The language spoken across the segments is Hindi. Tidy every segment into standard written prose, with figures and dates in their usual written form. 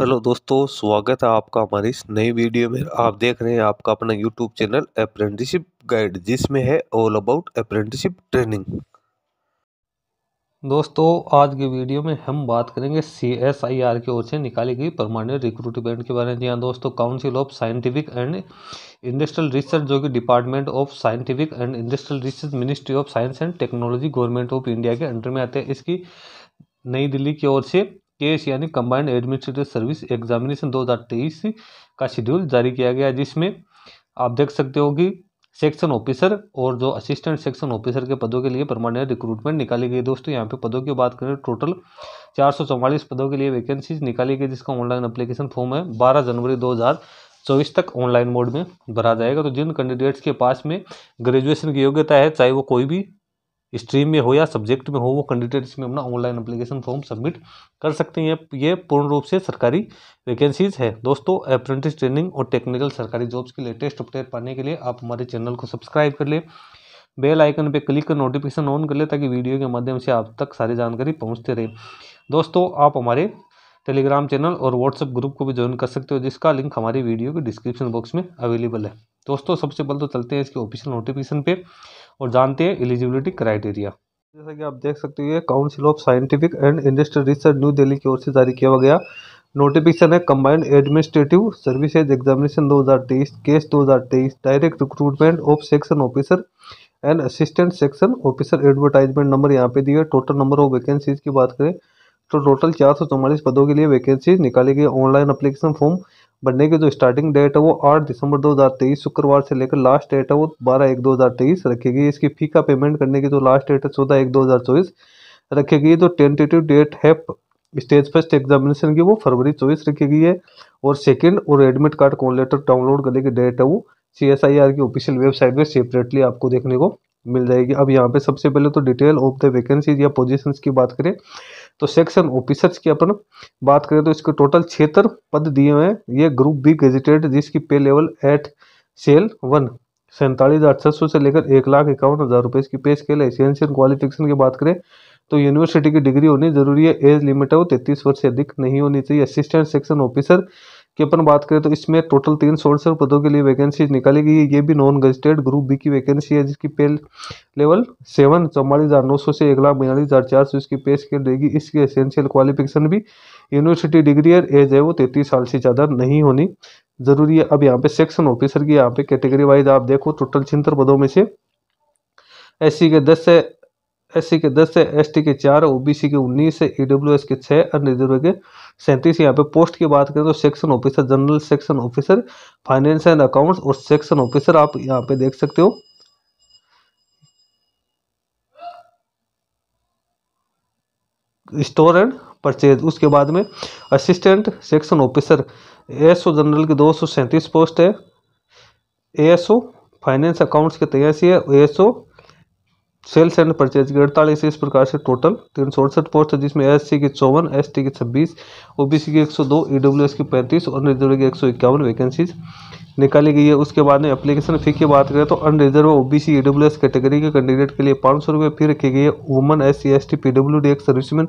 हेलो दोस्तों, स्वागत है आपका हमारी इस नई वीडियो में। आप देख रहे हैं आपका अपना यूट्यूब चैनल अप्रेंटिसशिप गाइड, जिसमें है ऑल अबाउट अप्रेंटिसशिप ट्रेनिंग। दोस्तों, आज की वीडियो में हम बात करेंगे CSIR की ओर से निकाली गई परमानेंट रिक्रूटमेंट के बारे में। जी हाँ दोस्तों, council of scientific and industrial research, जो कि department of scientific and industrial research, ministry of science and technology, government of India के अंडर में आते हैं। इसकी नई दिल्ली की ओर से केस यानी कंबाइंड एडमिनिस्ट्रेटिव सर्विस एग्जामिनेशन 2023 का शेड्यूल जारी किया गया, जिसमें आप देख सकते हो कि सेक्शन ऑफिसर और जो असिस्टेंट सेक्शन ऑफिसर के पदों के लिए परमानेंट रिक्रूटमेंट निकाली गई। दोस्तों, यहाँ पे पदों की बात करें, टोटल 444 पदों के लिए वैकेंसीज निकाली गई, जिसका ऑनलाइन एप्लीकेशन फॉर्म है 12 जनवरी 2024 तक ऑनलाइन मोड में भरा जाएगा। तो जिन कैंडिडेट्स के पास में ग्रेजुएशन की योग्यता है, चाहे वो कोई भी स्ट्रीम में हो या सब्जेक्ट में हो, वो कैंडिडेट इसमें अपना ऑनलाइन एप्लीकेशन फॉर्म सबमिट कर सकते हैं। ये पूर्ण रूप से सरकारी वैकेंसीज है। दोस्तों, अप्रेंटिस ट्रेनिंग और टेक्निकल सरकारी जॉब्स के लेटेस्ट अपडेट पाने के लिए आप हमारे चैनल को सब्सक्राइब कर ले, बेल आइकन पे क्लिक कर नोटिफिकेशन ऑन कर ले, ताकि वीडियो के माध्यम से आप तक सारी जानकारी पहुंचते रहे। दोस्तों, आप हमारे टेलीग्राम चैनल और व्हाट्सएप ग्रुप को भी ज्वाइन कर सकते हो, जिसका लिंक हमारी वीडियो के डिस्क्रिप्शन बॉक्स में अवेलेबल है। दोस्तों, सबसे पहले तो चलते हैं इसके ऑफिशियल नोटिफिकेशन पे और जानते हैं एलिजिबिलिटी क्राइटेरिया। जैसा कि आप देख सकते हो, ये council of scientific and industrial research new Delhi की ओर से जारी किया गया नोटिफिकेशन है। Combined administrative services examination 2023 case 2023 direct recruitment of section officer and assistant section officer. Advertisement number यहाँ पे दिया। टोटल नंबर ऑफ वैकेंसीज की बात करें तो टोटल 444 पदों के लिए वैकेंसी निकाली गई। ऑनलाइन एप्लीकेशन फॉर्म भरने की जो स्टार्टिंग डेट है वो 8 दिसंबर 2023 शुक्रवार से लेकर लास्ट डेट है वो 12/1/2023 रखी गई। इसकी फी का पेमेंट करने की जो लास्ट डेट है 14/1/2024 रखी गई। जो टेंटेटिव डेट है स्टेज फर्स्ट एग्जामिनेशन की वो फरवरी 24 रखी गई है, और सेकंड और admit card call letter download करने की डेट है वो CSIR की ऑफिशियल वेबसाइट में सेपरेटली आपको देखने को मिल जाएगी। अब यहाँ पे सबसे पहले तो डिटेल ऑफ द वैकेंसीज या पोजीशंस की बात करें तो सेक्शन ऑफिसर्स की अपन बात करें तो इसके टोटल 76 पद दिए हुए हैं। ये ग्रुप बी गेजेटेड, जिसकी पे लेवल एट सेल 1 47,600 से लेकर 1,51,000 रुपये इसकी पे स्केल है। एसेंशियल क्वालिफिकेशन की बात करें तो यूनिवर्सिटी की डिग्री होनी जरूरी है। एज लिमिट है वो 33 वर्ष से अधिक नहीं होनी चाहिए। असिस्टेंट सेक्शन ऑफिसर की अपन बात करें तो इसमें टोटल 367 पदों के लिए वैकेंसी निकाली गई है। ये भी नॉन गजेटेड ग्रुप बी की वैकेंसी है, जिसकी पे लेवल 7 44,900 से 1,42,400 इसकी पे स्केल रहेगी। इसकी एसेंशियल क्वालिफिकेशन भी यूनिवर्सिटी डिग्री है। एज है वो 33 साल से ज़्यादा नहीं होनी जरूरी है। अब यहाँ पे सेक्शन ऑफिसर की यहाँ पे कैटेगरी वाइज आप देखो, टोटल 76 पदों में से SC के 10 है, ST के 4, OBC के 19 है, EWS के 6, अनरिजर्व के 37। यहाँ पे पोस्ट की बात करें तो section officer general, section officer finance and accounts और सेक्शन ऑफिसर आप यहाँ पे देख सकते हो स्टोर एंड परचेज। उसके बाद में assistant section officer ASO general की 237 पोस्ट है, ASO फाइनेंस अकाउंट्स के 83 है, ASO सेल्स एंड परचेज की 48। इस प्रकार से टोटल 368 पोस्ट है, जिसमें SC की 54, ST की 26, OBC की 102, EWS की 35 और अनरिजर्व की 151 वैकेंसीज निकाली गई है। उसके बाद में एप्लीकेशन फी की बात करें तो अनरिजर्व OBC EWS कैटेगरी के कैंडिडेट के लिए 500 रुपये फी रखी गई है। Woman SC ST PWD ex serviceman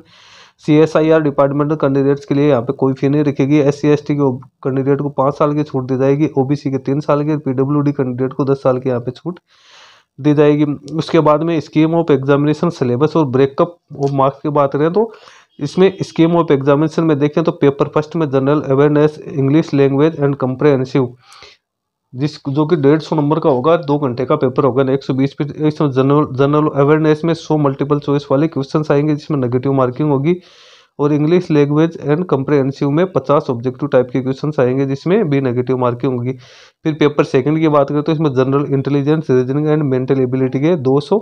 CSIR departmental candidates के लिए यहाँ पे कोई फी नहीं रखेगी। SC ST के कैंडिडेट को 5 साल की छूट दी जाएगी, OBC के 3 साल की, PWD कैंडिडेट को 10 साल की यहाँ पे छूट दी जाएगी। उसके बाद में स्कीम ऑफ एग्जामिनेशन सिलेबस और ब्रेकअप ऑफ मार्क्स की बात करें तो इसमें स्कीम ऑफ एग्जामिनेशन में देखें तो पेपर फर्स्ट में general awareness, English language and comprehensive, जो कि 150 नंबर का होगा, 2 घंटे का पेपर होगा, 120 पे। इसमें जनरल अवेयरनेस में 100 मल्टीपल चॉइस वाले क्वेश्चन आएंगे, जिसमें नेगेटिव मार्किंग होगी, और इंग्लिश लैंग्वेज एंड कंप्रहेंसिव में 50 ऑब्जेक्टिव टाइप के क्वेश्चन आएंगे, जिसमें भी नेगेटिव मार्किंग होगी। फिर पेपर सेकंड की बात करें तो इसमें general intelligence, reasoning and mental ability के 200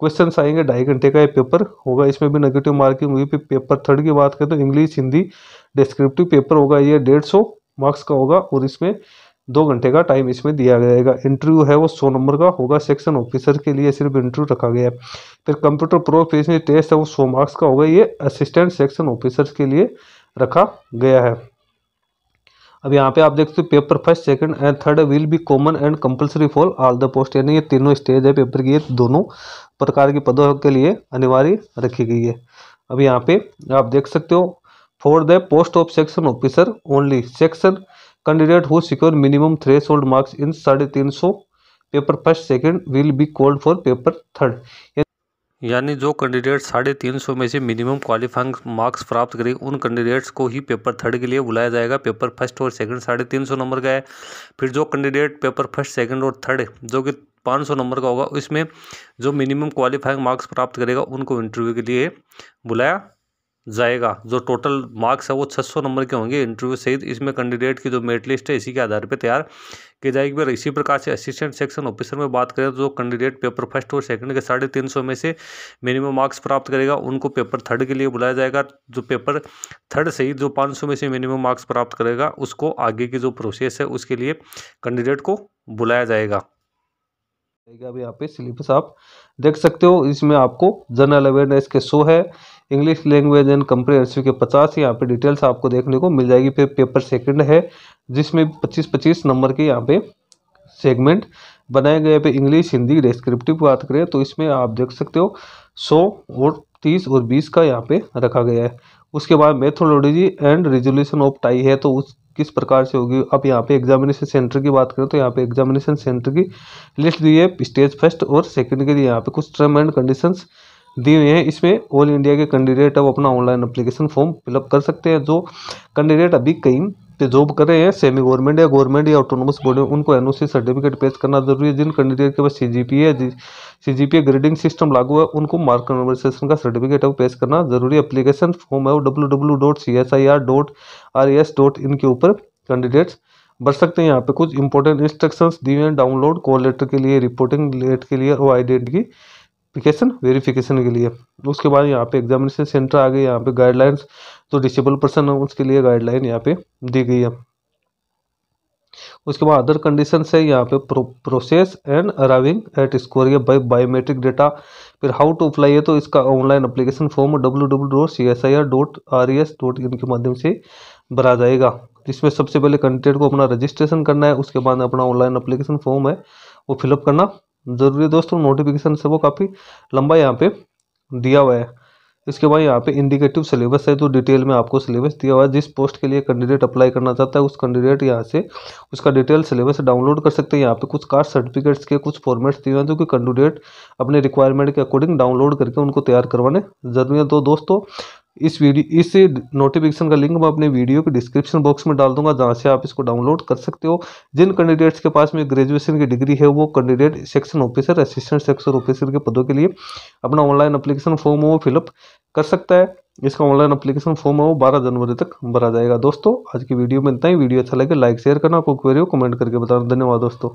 क्वेश्चन आएंगे, 2.5 घंटे का ये पेपर होगा, इसमें भी नेगेटिव मार्किंग होगी। फिर पेपर थर्ड की बात करें तो इंग्लिश हिंदी डिस्क्रिप्टिव पेपर होगा, ये 150 मार्क्स का होगा, और इसमें 2 घंटे का टाइम इसमें दिया जाएगा। इंटरव्यू है वो 100 नंबर का होगा, सेक्शन ऑफिसर के लिए सिर्फ इंटरव्यू रखा गया है। फिर कंप्यूटर प्रोफिशिएंसी टेस्ट है वो 100 मार्क्स का होगा, ये असिस्टेंट सेक्शन ऑफिसर्स के लिए रखा गया है। अब यहाँ पे आप देखते हो paper first second and third will be common and compulsory for all the post, यानी ये तीनों स्टेज है पेपर की, ये दोनों प्रकार के पदों के लिए अनिवार्य रखी गई है। अब यहाँ पे आप देख सकते हो for the post of section officer only section candidate who secure minimum threshold marks in 350 paper first second will be called for paper third. यानी जो कैंडिडेट 350 में से मिनिमम क्वालिफाइंग मार्क्स प्राप्त करेंगे उन कैंडिडेट्स को ही पेपर थर्ड के लिए बुलाया जाएगा। पेपर फर्स्ट और सेकंड 350 नंबर का है। फिर जो कैंडिडेट पेपर फर्स्ट सेकंड और थर्ड जो कि 500 नंबर का होगा, इसमें जो मिनिमम क्वालिफाइंग मार्क्स प्राप्त करेगा उनको इंटरव्यू के लिए बुलाया जाएगा। जो टोटल मार्क्स है वो 600 नंबर के होंगे इंटरव्यू सहित। इसमें कैंडिडेट की जो मेरिट लिस्ट है इसी के आधार पर तैयार की जाएगी। फिर इसी प्रकार से असिस्टेंट सेक्शन ऑफिसर में बात करें तो जो कैंडिडेट पेपर फर्स्ट और सेकंड के 350 में से मिनिमम मार्क्स प्राप्त करेगा उनको पेपर थर्ड के लिए बुलाया जाएगा। जो पेपर थर्ड सहित जो 500 में से मिनिमम मार्क्स प्राप्त करेगा उसको आगे की जो प्रोसेस है उसके लिए कैंडिडेट को बुलाया जाएगा। अब यहाँ पे सिलेबस आप देख सकते हो। इसमें आपको जनरल अवेयरनेस के 100 है, इंग्लिश लैंग्वेज एंड कंप्रिहेंसिव के 50 यहाँ पे डिटेल्स आपको देखने को मिल जाएगी। फिर पेपर सेकंड है जिसमें 25-25 नंबर के यहाँ पे सेगमेंट बनाए गए। पे इंग्लिश हिंदी डिस्क्रिप्टिव बात करें तो इसमें आप देख सकते हो 100 और 30 और 20 का यहाँ पे रखा गया है। उसके बाद methodology and resolution of tie है तो उस किस प्रकार से होगी। अब यहाँ पे एग्जामिनेशन सेंटर की बात करें तो यहाँ पे एग्जामिनेशन सेंटर की लिस्ट दी है। स्टेज फर्स्ट और सेकंड के लिए यहाँ पे कुछ टर्म एंड कंडीशंस दी हुई हैं। इसमें ऑल इंडिया के कैंडिडेट है वो अपना ऑनलाइन एप्लीकेशन फॉर्म फिलअप कर सकते हैं। जो कैंडिडेट अभी कहीं पे जॉब कर रहे हैं सेमी गवर्नमेंट या गवर्नमेंट या ऑटोनोमस बॉडी उनको एनओसी सर्टिफिकेट पेश करना जरूरी है। जिन कैंडिडेट के पास सीजीपीए ग्रेडिंग सिस्टम लागू है उनको मार्क कन्वर्सेशन का सर्टिफिकेट है वो पेश करना जरूरी है। एप्लीकेशन फॉर्म है वो www.csir.ins.in के ऊपर कैंडिडेट्स भर सकते हैं। यहाँ पे कुछ इंपॉर्टेंट इंस्ट्रक्शंस दिए हैं। डाउनलोड कॉल लेटर के लिए, रिपोर्टिंग लेट के लिए और आइडेंटिफिकेशन वेरिफिकेशन के लिए। उसके बाद यहाँ पे एग्जामिनेशन सेंटर आ गए। यहाँ पे गाइडलाइंस जो डिसेबल पर्सन है उसके लिए गाइडलाइन यहाँ पे दी गई है। उसके बाद अदर कंडीशंस है यहाँ पे process and arriving at score bye biometric data. फिर हाउ टू अप्लाई है तो इसका ऑनलाइन एप्लीकेशन फॉर्म www.csir.res.in के माध्यम से भरा जाएगा। जिसमें सबसे पहले कैंडिडेट को अपना रजिस्ट्रेशन करना है, उसके बाद अपना ऑनलाइन एप्लीकेशन फॉर्म है वो फिलअप करना जरूरी है। दोस्तों नोटिफिकेशन से वो काफ़ी लंबा यहाँ पे दिया हुआ है। इसके बाद यहाँ पे इंडिकेटिव सिलेबस है तो डिटेल में आपको सिलेबस दिया हुआ है। जिस पोस्ट के लिए कैंडिडेट अप्लाई करना चाहता है उस कैंडिडेट यहाँ से उसका डिटेल सिलेबस डाउनलोड कर सकते हैं। यहाँ पे कुछ कास्ट सर्टिफिकेट्स के कुछ फॉर्मेट्स दिए हुए हैं जो कि कैंडिडेट अपने रिक्वायरमेंट के अकॉर्डिंग डाउनलोड करके उनको तैयार करवाने जरूरी है। तो दोस्तों इस नोटिफिकेशन का लिंक मैं अपने वीडियो के डिस्क्रिप्शन बॉक्स में डाल दूंगा जहाँ से आप इसको डाउनलोड कर सकते हो। जिन कैंडिडेट्स के पास में ग्रेजुएशन की डिग्री है वो candidate section officer, assistant section officer के पदों के लिए अपना ऑनलाइन एप्लीकेशन फॉर्म वो फिलअप कर सकता है। इसका ऑनलाइन एप्लीकेशन फॉर्म है वो 12 जनवरी तक भरा जाएगा। दोस्तों आज की वीडियो में इतना ही। वीडियो अच्छा लगे लाइक शेयर करना, कोई क्वेरी हो कमेंट करके बताना। धन्यवाद दोस्तों।